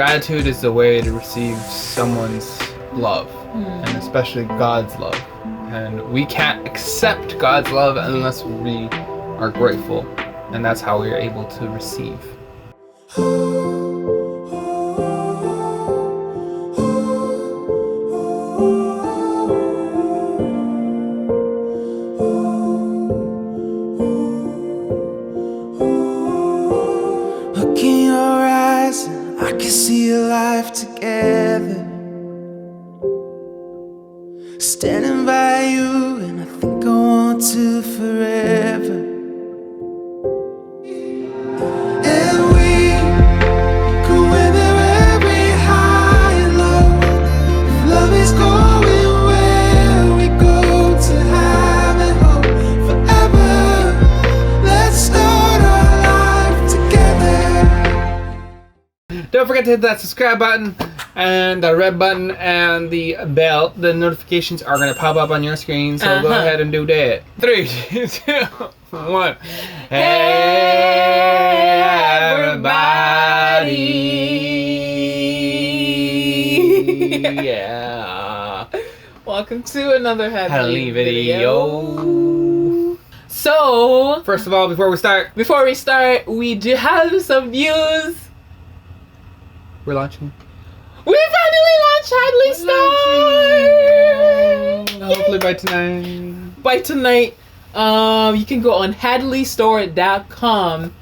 Gratitude is the way to receive someone's love, and especially God's love. And we can't accept God's love unless we are grateful, and that's how we are able to receive. Look in your eyes, and I can see a life together. Standing by you, and I think I want to forever. And we go weather every high and low. If love is going where we go to have it hope forever, let's start our life together. Don't forget to hit that subscribe button and the red button and the bell. The notifications are going to pop up on your screen, so go ahead and do that. 3, 2, 1. Hey, everybody. Yeah. Welcome to another Hadley video. So, First of all, before we start, we do have some views. we're launching. We finally launched Hadley Store! Hopefully by tonight. By tonight, you can go on hadleystore.com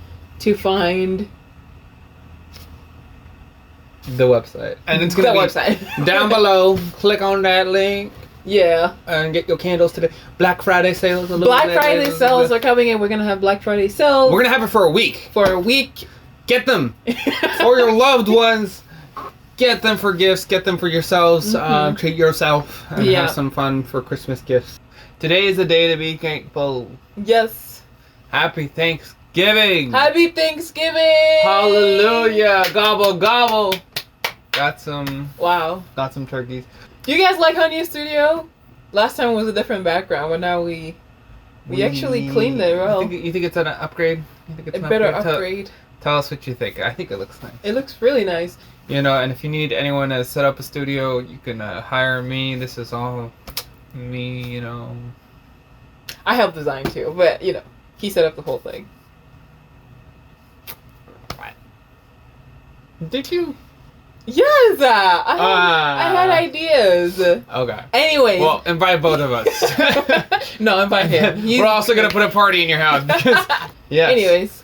to find The website. And it's the going to be website. down below. Click on that link Yeah. and get your candles today. Black Friday sales. Black Friday sales are coming in. We're going to have Black Friday sales We're going to have it for a week. for a week. Get them for your loved ones. Get them for gifts. Get them for yourselves. Treat yourself and Yeah. have some fun for Christmas gifts. Today is the day to be thankful. Yes. Happy Thanksgiving. Happy Thanksgiving! Hallelujah. Gobble, gobble. Got some Wow. turkeys. You guys like our new studio? Last time was a different background, but now we actually cleaned it well. You think it's an upgrade? You think it's A an better upgrade? upgrade. Tell us what you think. I think it looks nice. It looks really nice. You know, and if you need anyone to set up a studio, you can hire me. This is all me, you know. I helped design too, but you know, he set up the whole thing. Did you? Yes, I had ideas. Okay. Anyways. Well, invite both of us. No, invite him. We're also going to put a party in your house. Because, yes. Anyways,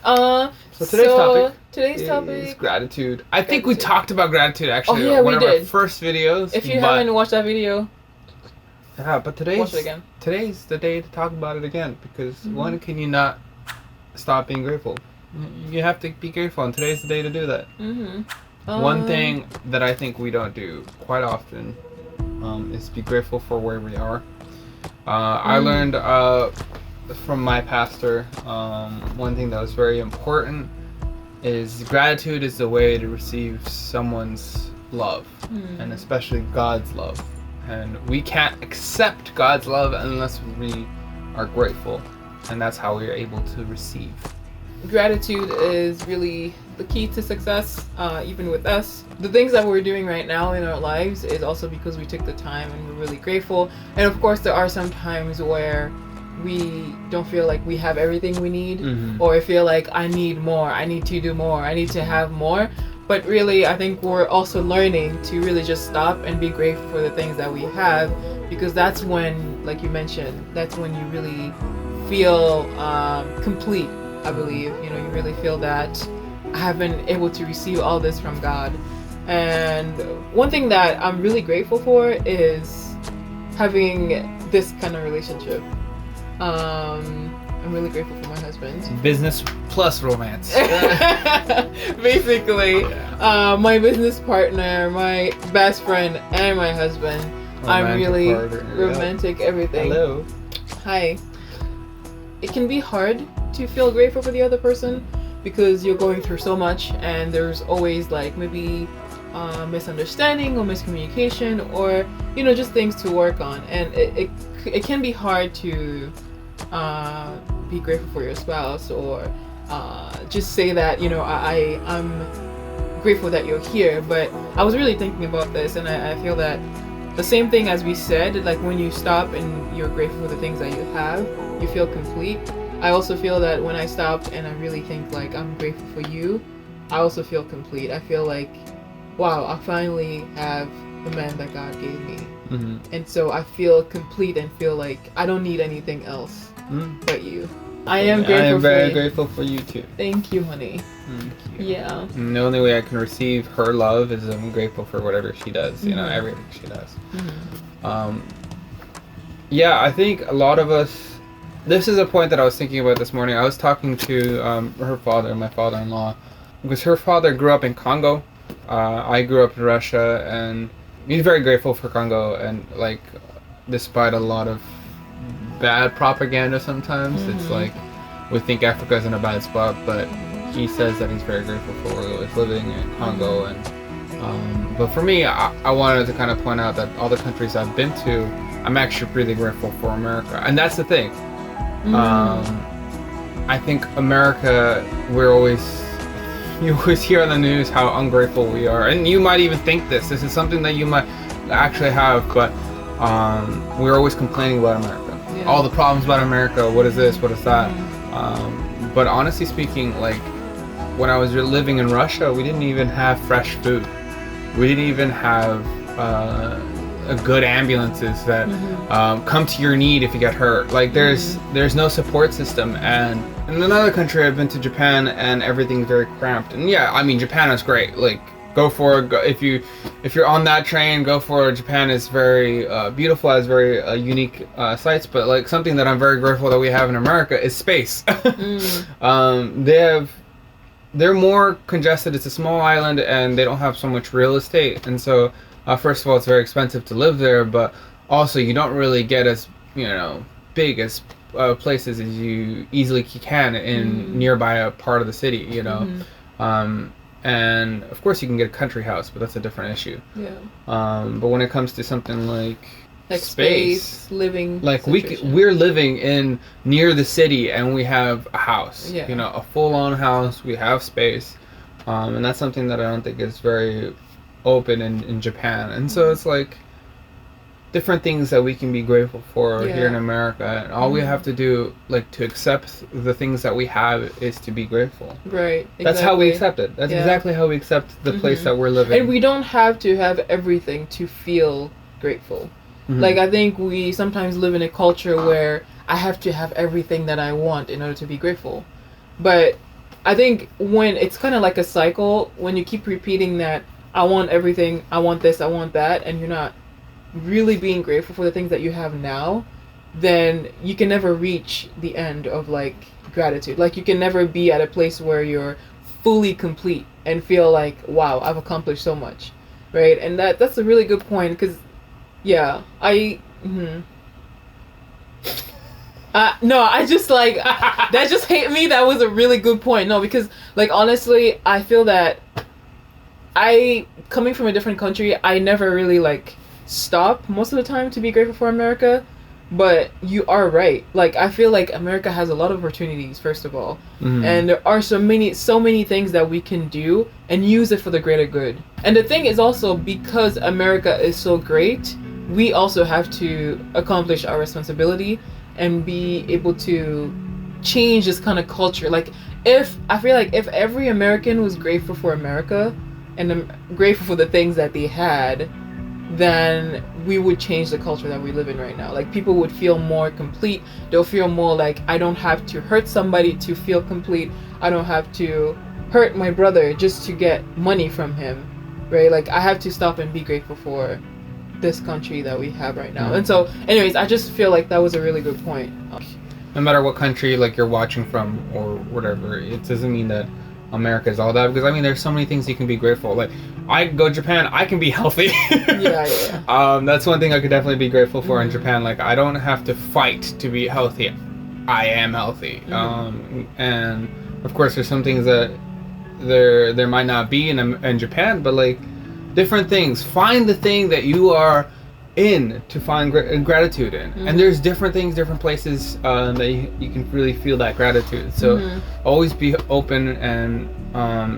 So today's topic is gratitude. I think we Gratitude. talked about gratitude actually. Oh, yeah, in we one of our did. first videos. If you but- haven't watched that video, Yeah, but watch it again. today's the day to talk about it again because when can you not stop being grateful? You have to be grateful, and today's the day to do that. One thing that I think we don't do quite often is be grateful for where we are. I learned from my pastor one thing that was very important is gratitude is the way to receive someone's love, and especially God's love. And we can't accept God's love unless we are grateful, and that's how we are able to receive. Gratitude is really the key to success, even with us. The things that we're doing right now in our lives is also because we took the time and we're really grateful. And of course, there are some times where we don't feel like we have everything we need, or I feel like I need more, I need to do more, I need to have more. But really, I think we're also learning to really just stop and be grateful for the things that we have, because that's when, like you mentioned, that's when you really feel complete. I believe, you know, you really feel that I have been able to receive all this from God. And one thing that I'm really grateful for is having this kind of relationship. I'm really grateful for my husband. Business plus romance. Basically, my business partner, my best friend, and my husband. I'm really romantic, everything. Hello. Hi. It can be hard to feel grateful for the other person because you're going through so much, and there's always like maybe misunderstanding or miscommunication, or you know, just things to work on. And it can be hard to be grateful for your spouse, or just say that, you know, I'm grateful that you're here. But I was really thinking about this, and I feel that the same thing as we said, like when you stop and you're grateful for the things that you have, you feel complete. I also feel that when I stopped and I really think like I'm grateful for you, I also feel complete. I feel like, wow, I finally have the man that God gave me. Mm-hmm. And so I feel complete and feel like I don't need anything else but you. I am grateful I am very for you. grateful for you too. Thank you, honey. Thank you. Yeah. And the only way I can receive her love is I'm grateful for whatever she does, you know, Mhm. everything she does. Mm-hmm. Yeah, I think a lot of us, this is a point that I was thinking about this morning. I was talking to her father, my father-in-law, because her father grew up in Congo. I grew up in Russia, and he's very grateful for Congo, and like, despite a lot of bad propaganda sometimes, it's like, we think Africa's in a bad spot, but he says that he's very grateful for where he's living in Congo. And but for me, I wanted to kind of point out that all the countries I've been to, I'm actually really grateful for America. And that's the thing. I think America, you always hear on the news how ungrateful we are. And you might even think this is something that you might actually have, but we're always complaining about America. Yeah. All the problems about America, what is this, what is that? But honestly speaking, like, when I was living in Russia, we didn't even have fresh food. We didn't even have good ambulances that come to your need if you get hurt. Like, there's no support system. And in another country, I've been to Japan, and everything's very cramped. And yeah, I mean, Japan is great. Like, go for it. If you're on that train, go for it. Japan is very beautiful, has very unique sites. But like, something that I'm very grateful that we have in America is space. They're more congested. It's a small island, and they don't have so much real estate. And so, first of all, it's very expensive to live there. But also, you don't really get as big as places as you easily can in nearby a part of the city. And of course, you can get a country house, but that's a different issue. Yeah. But when it comes to something like space, living, like situation. we're living in near the city, and we have a house, Yeah. a full-on house. We have space, and that's something that I don't think is very open in Japan. And so it's like different things that we can be grateful for here in America, and all we have to do, like, to accept the things that we have is to be grateful. Right. Exactly. That's how we accept it. That's exactly how we accept the place that we're living. And we don't have to have everything to feel grateful. Like, I think we sometimes live in a culture where I have to have everything that I want in order to be grateful. But I think when it's kind of like a cycle, when you keep repeating that, I want everything, I want this, I want that, and you're not really being grateful for the things that you have now, then you can never reach the end of, like, gratitude. Like, you can never be at a place where you're fully complete and feel like, wow, I've accomplished so much, right? And that's a really good point, because no, I just, like, that just hit me. That was a really good point. No, because, like, honestly, I feel that coming from a different country, I never really, like, stop most of the time to be grateful for America. But you are right. Like, I feel like America has a lot of opportunities, first of all. And there are so many things that we can do and use it for the greater good. And the thing is also, because America is so great, we also have to accomplish our responsibility and be able to change this kind of culture. Like, I feel like if every American was grateful for America and grateful for the things that they had, then we would change the culture that we live in right now. Like, people would feel more complete. They'll feel more like, I don't have to hurt somebody to feel complete. I don't have to hurt my brother just to get money from him, right? Like, I have to stop and be grateful for this country that we have right now. And so, anyways, I just feel like that was a really good point. No matter what country, like, you're watching from or whatever, it doesn't mean that America is all that, because I mean, there's so many things you can be grateful. Like, I go to Japan, I can be healthy. That's one thing I could definitely be grateful for in Japan. Like, I don't have to fight to be healthy. I am healthy. And of course, there's some things that there might not be in Japan, but like, different things. Find the thing that you are in to find gratitude in. And there's different things, different places that you can really feel that gratitude. So always be open. And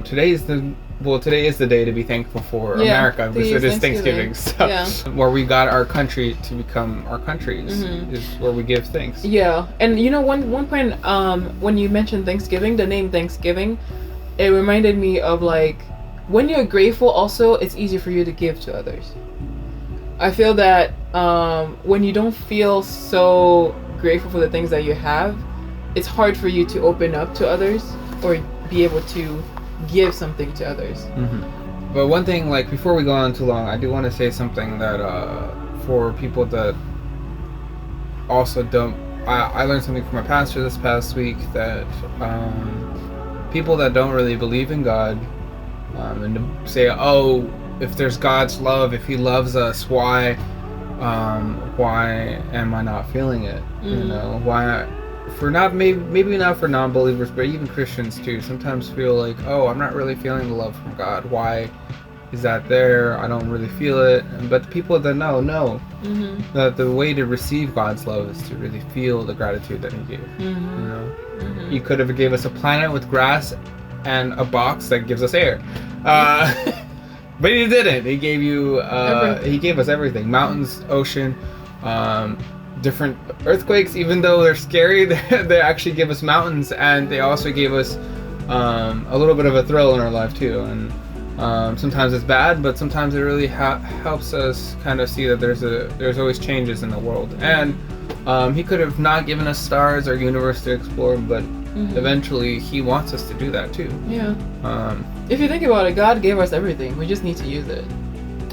today is the well, today is the day to be thankful for Yeah, America because today it is is Thanksgiving. So Yeah. where we got our country to become our countries is where we give thanks. Yeah, and you know, one point, when you mentioned Thanksgiving, the name Thanksgiving, it reminded me of like when you're grateful. Also, it's easier for you to give to others. I feel that when you don't feel so grateful for the things that you have, it's hard for you to open up to others or be able to give something to others. But one thing, like before we go on too long, I do want to say something that for people that also don't. I learned something from my pastor this past week that people that don't really believe in God and to say, oh, if there's God's love, if He loves us, why am I not feeling it? You know, why? For not maybe not for non-believers, but even Christians too. Sometimes feel like, oh, I'm not really feeling the love from God. Why is that there? I don't really feel it. But the people that know that the way to receive God's love is to really feel the gratitude that He gave. You know, He could have gave us a planet with grass and a box that gives us air. But He didn't. He gave you. He gave us everything: mountains, ocean, different earthquakes. Even though they're scary, they actually give us mountains, and they also gave us a little bit of a thrill in our life too. And sometimes it's bad, but sometimes it really helps us kind of see that there's always changes in the world. And He could have not given us stars or universe to explore, but eventually He wants us to do that too. Yeah. If you think about it, God gave us everything. We just need to use it.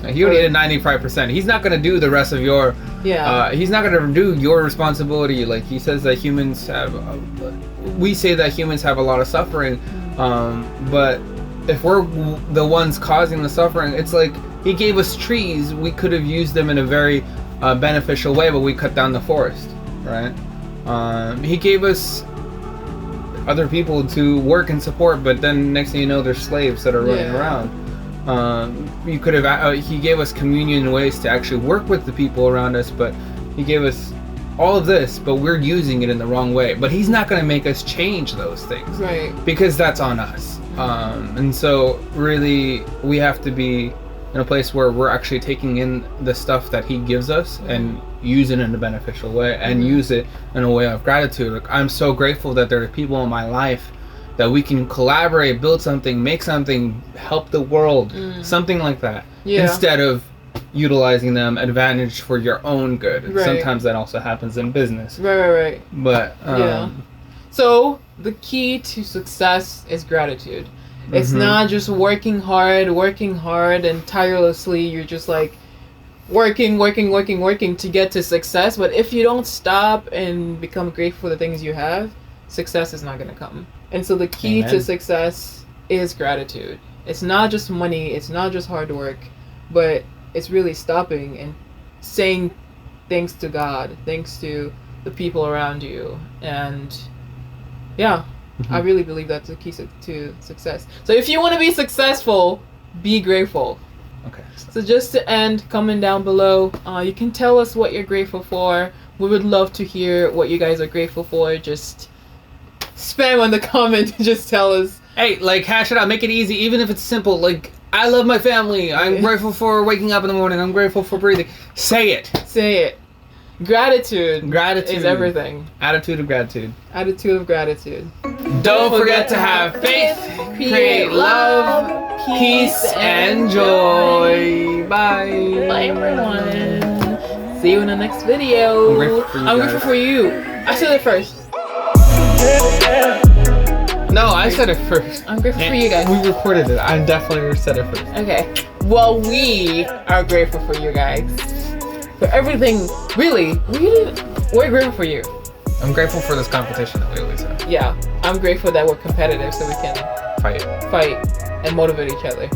He already did 95%. He's not going to do the rest of your. Yeah. He's not going to do your responsibility. Like He says that humans have. We say that humans have a lot of suffering, but if we're the ones causing the suffering, it's like He gave us trees. We could have used them in a very beneficial way, but we cut down the forest, right? He gave us other people to work and support, but then next thing you know, there's slaves that are running around. You could have. He gave us communion in ways to actually work with the people around us, but He gave us all of this, but we're using it in the wrong way. But He's not going to make us change those things, Right? Because that's on us. And so, really, we have to be in a place where we're actually taking in the stuff that He gives us and use it in a beneficial way, and use it in a way of gratitude. Like, I'm so grateful that there are people in my life that we can collaborate, build something, make something, help the world, something like that. Yeah. Instead of utilizing them advantage for your own good. Right. Sometimes that also happens in business. Right. But Yeah. So the key to success is gratitude. It's not just working hard and tirelessly. You're just like working to get to success. But if you don't stop and become grateful for the things you have, success is not going to come. And so the key to success is gratitude. It's not just money, it's not just hard work, but it's really stopping and saying thanks to God, thanks to the people around you. And yeah, I really believe that's the key to success. So if you want to be successful, be grateful. Okay. So just to end, comment down below. You can tell us what you're grateful for. We would love to hear what you guys are grateful for. Just spam on the comment and just tell us. Hey, like, hash it out. Make it easy, even if it's simple. Like, I love my family. I'm grateful for waking up in the morning. I'm grateful for breathing. Say it. Say it. Gratitude is everything. Attitude of gratitude. Attitude of gratitude. Don't forget to have faith, create love, peace, and joy. Bye. Bye, everyone. See you in the next video. I'm grateful for you I'm guys. grateful for you. I said it first. No, I said it first. I'm grateful for you guys. We recorded it. I definitely said it first. Okay. Well, we are grateful for you guys. For everything. Really, we're grateful for you. I'm grateful for this competition that we always have. Yeah. I'm grateful that we're competitive so we can Fight. fight and motivate each other.